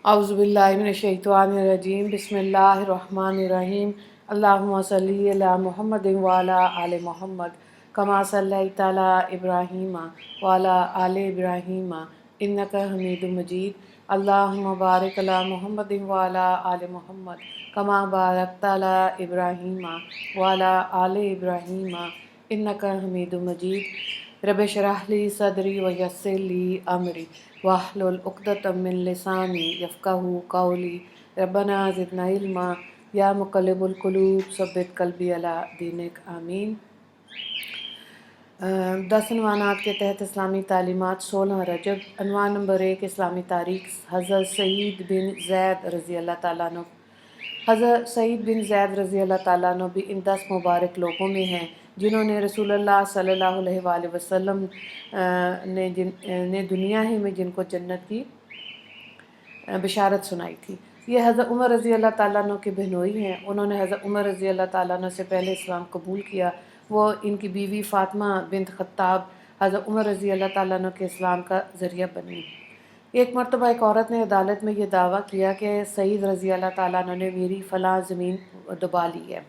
اعوذ باللہ من الشیطان الرجیم بسم اللہ الرحمن الرحیم اللہم صلی علی محمد وعلی آل محمد کما صلیت علی ابراہیم وعلی آل ابراہیم انک حمید مجید اللہم بارک علی محمد وعلی آل محمد کما بارکت علی ابراہیم وعلی آل ابراہیم انک حمید مجید رب اشرح لی صدری ویسر لی امری واحلل عقدۃ من لسانی یفقہوا قولی ربنا زدنا علما یا مقلب القلوب ثبت قلبی علی دینک آمین۔ 10 عنوانات کے تحت اسلامی تعلیمات 16 رجب۔ عنوان نمبر 1 اسلامی تاریخ۔ حضرت سعید بن زید رضی اللہ تعالیٰ عنہ حضرت سعید بن زید رضی اللہ تعالیٰ عنہ بھی ان 10 مبارک لوگوں میں ہیں جنہوں نے رسول اللہ صلی اللہ علیہ وآلہ وسلم نے دنیا ہی میں جن کو جنت کی بشارت سنائی تھی۔ یہ حضرت عمر رضی اللہ تعالیٰ عنہ کے بہنوئی ہیں۔ انہوں نے حضرت عمر رضی اللہ تعالیٰ عنہ سے پہلے اسلام قبول کیا۔ وہ ان کی بیوی فاطمہ بنت خطاب حضرت عمر رضی اللہ تعالیٰ عنہ کے اسلام کا ذریعہ بنی۔ ایک مرتبہ ایک عورت نے عدالت میں یہ دعویٰ کیا کہ سعید رضی اللہ تعالیٰ عنہ نے میری فلاں زمین دبا لی ہے۔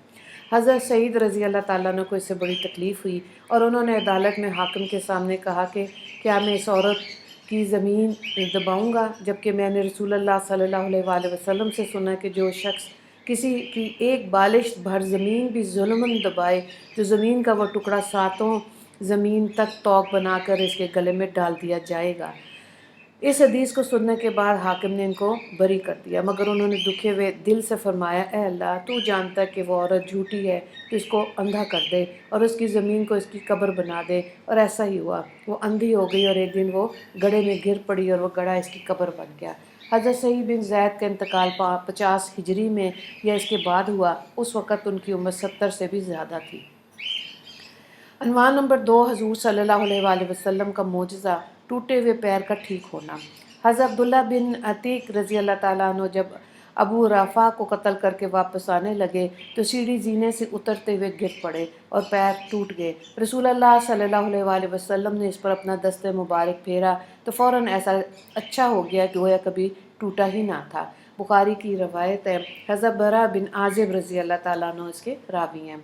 حضرت سعید رضی اللہ تعالیٰ عنہ کو اس سے بڑی تکلیف ہوئی اور انہوں نے عدالت میں حاکم کے سامنے کہا کہ کیا میں اس عورت کی زمین دباؤں گا، جبکہ میں نے رسول اللہ صلی اللہ علیہ وآلہ وسلم سے سنا کہ جو شخص کسی کی ایک بالش بھر زمین بھی ظلماً دبائے تو زمین کا وہ ٹکڑا 7 زمین تک توق بنا کر اس کے گلے میں ڈال دیا جائے گا۔ اس حدیث کو سننے کے بعد حاکم نے ان کو بری کر دیا، مگر انہوں نے دکھے ہوئے دل سے فرمایا، اے اللہ تو جانتا ہے کہ وہ عورت جھوٹی ہے تو اس کو اندھا کر دے اور اس کی زمین کو اس کی قبر بنا دے۔ اور ایسا ہی ہوا، وہ اندھی ہو گئی اور ایک دن وہ گڑھے میں گر پڑی اور وہ گڑھا اس کی قبر بن گیا۔ حضرت سعید بن زید کا انتقال 50 ہجری میں یا اس کے بعد ہوا۔ اس وقت ان کی عمر 70 سے بھی زیادہ تھی۔ عنوان نمبر 2 حضور صلی اللہ علیہ وآلہ وسلم کا معجزہ، ٹوٹے ہوئے پیر کا ٹھیک ہونا۔ حضرت عبداللہ بن عتیق رضی اللہ تعالیٰ عنہ جب ابو رافع کو قتل کر کے واپس آنے لگے تو سیڑھی زینے سے اترتے ہوئے گر پڑے اور پیر ٹوٹ گئے۔ رسول اللہ صلی اللہ علیہ وآلہ وسلم نے اس پر اپنا دست مبارک پھیرا تو فوراً ایسا اچھا ہو گیا کہ گویا کبھی ٹوٹا ہی نہ تھا۔ بخاری کی روایت ہے۔ حضرت برا بن عازب رضی اللہ تعالیٰ عنہ اس کے راوی ہیں۔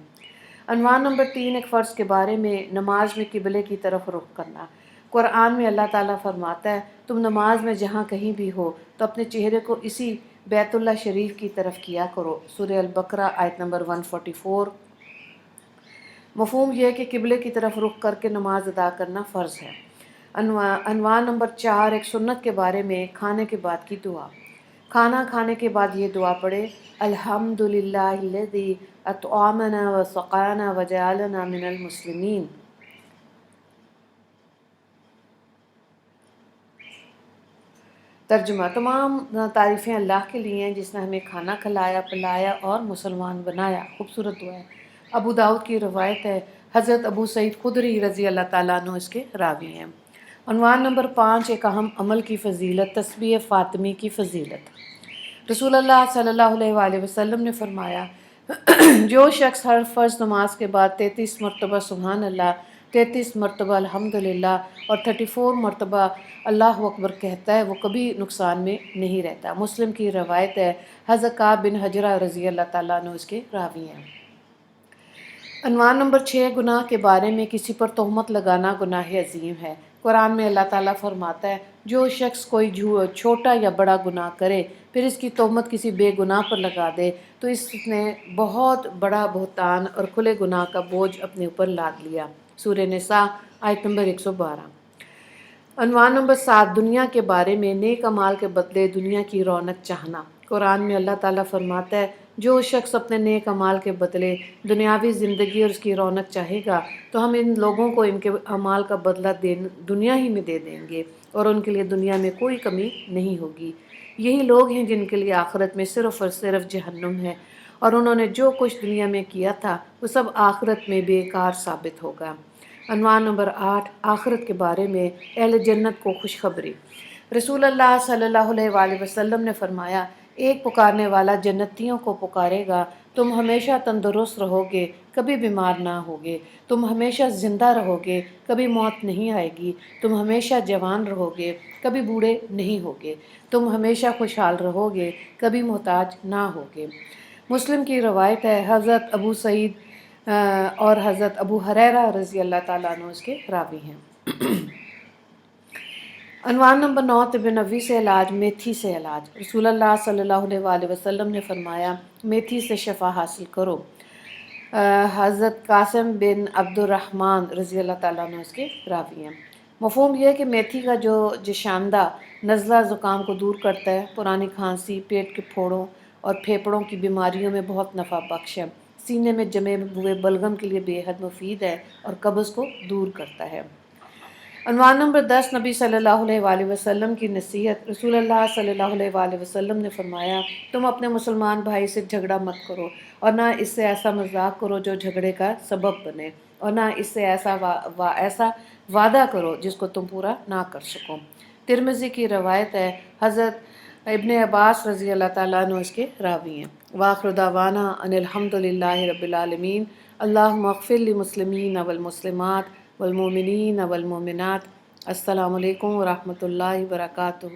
عنوان نمبر 3 ایک فرض کے بارے میں، نماز میں قبلے کی طرف رخ کرنا۔ قرآن میں اللہ تعالیٰ فرماتا ہے، تم نماز میں جہاں کہیں بھی ہو تو اپنے چہرے کو اسی بیت اللہ شریف کی طرف کیا کرو۔ سورہ البقرہ آیت نمبر 144۔ مفہوم یہ ہے کہ قبلے کی طرف رخ کر کے نماز ادا کرنا فرض ہے۔ عنوان نمبر 4 ایک سنت کے بارے میں، کھانے کے بعد کی دعا۔ کھانا کھانے کے بعد یہ دعا پڑھے، الحمدللہ الذی اطعمنا وسقانا وجعلنا من المسلمین۔ ترجمہ، تمام تعریفیں اللہ کے لیے ہیں جس نے ہمیں کھانا کھلایا، پلایا اور مسلمان بنایا۔ خوبصورت دعا ہے۔ ابو داؤد کی روایت ہے۔ حضرت ابو سعید خدری رضی اللہ تعالیٰ عنہ اس کے راوی ہیں۔ عنوان نمبر 5 ایک اہم عمل کی فضیلت، تسبیح فاطمی کی فضیلت۔ رسول اللہ صلی اللہ علیہ وآلہ وسلم نے فرمایا، جو شخص ہر فرض نماز کے بعد 33 مرتبہ سبحان اللہ، 33 مرتبہ الحمدللہ اور 34 مرتبہ اللہ اکبر کہتا ہے وہ کبھی نقصان میں نہیں رہتا۔ مسلم کی روایت ہے۔ حضرت کعب بن حجرہ رضی اللہ تعالیٰ عنہ اس کے راوی ہیں۔ عنوان نمبر 6 گناہ کے بارے میں، کسی پر تہمت لگانا گناہ عظیم ہے۔ قرآن میں اللہ تعالیٰ فرماتا ہے، جو شخص کوئی چھوٹا یا بڑا گناہ کرے پھر اس کی تہمت کسی بے گناہ پر لگا دے تو اس نے بہت بڑا بہتان اور کھلے گناہ کا بوجھ اپنے اوپر لاد لیا۔ سورہ نساء آیت نمبر 112۔ عنوان نمبر 7 دنیا کے بارے میں، نیک اعمال کے بدلے دنیا کی رونق چاہنا۔ قرآن میں اللہ تعالیٰ فرماتا ہے، جو شخص اپنے نیک اعمال کے بدلے دنیاوی زندگی اور اس کی رونق چاہے گا تو ہم ان لوگوں کو ان کے اعمال کا بدلہ دنیا ہی میں دے دیں گے اور ان کے لیے دنیا میں کوئی کمی نہیں ہوگی۔ یہی لوگ ہیں جن کے لیے آخرت میں صرف اور صرف جہنم ہے اور انہوں نے جو کچھ دنیا میں کیا تھا وہ سب آخرت میں بیکار ثابت ہوگا۔ عنوان نمبر 8 آخرت کے بارے میں، اہل جنت کو خوشخبری۔ رسول اللہ صلی اللہ علیہ وآلہ وسلم نے فرمایا، ایک پکارنے والا جنتیوں کو پکارے گا، تم ہمیشہ تندرست رہو گے، کبھی بیمار نہ ہوگے، تم ہمیشہ زندہ رہو گے، کبھی موت نہیں آئے گی، تم ہمیشہ جوان رہو گے، کبھی بوڑھے نہیں ہوگے، تم ہمیشہ خوشحال رہو گے، کبھی محتاج نہ ہوگے۔ مسلم کی روایت ہے، حضرت ابو سعید اور حضرت ابو ہریرہ رضی اللہ تعالیٰ عنہ اس کے راوی ہیں۔ عنوان نمبر 9، طب نبوی سے علاج، میتھی سے علاج۔ رسول اللہ صلی اللہ علیہ وآلہ وسلم نے فرمایا، میتھی سے شفا حاصل کرو۔ حضرت قاسم بن عبد الرحمن رضی اللہ تعالیٰ عنہ اس کے راوی ہیں۔ مفہوم یہ ہے کہ میتھی کا جو جشاندہ نزلہ زکام کو دور کرتا ہے، پرانی کھانسی، پیٹ کے پھوڑوں اور پھیپھڑوں کی بیماریوں میں بہت نفع بخش ہے، سینے میں جمے ہوئے بلغم کے لیے بے حد مفید ہے اور قبض کو دور کرتا ہے۔ عنوان نمبر 10، نبی صلی اللہ علیہ وآلہ وسلم کی نصیحت۔ رسول اللہ صلی اللہ علیہ وآلہ وسلم نے فرمایا، تم اپنے مسلمان بھائی سے جھگڑا مت کرو، اور نہ اس سے ایسا مذاق کرو جو جھگڑے کا سبب بنے، اور نہ اس سے ایسا وعدہ کرو جس کو تم پورا نہ کر سکو۔ ترمذی کی روایت ہے، حضرت ابن عباس رضی اللہ تعالیٰ عنہ اس کے راوی ہیں۔ وآخر دعوانا ان الحمد للہ رب العالمین، اللہم اغفر للمسلمین والمسلمات والمؤمنین والمؤمنات۔ السلام علیکم ورحمۃ اللہ وبرکاتہ۔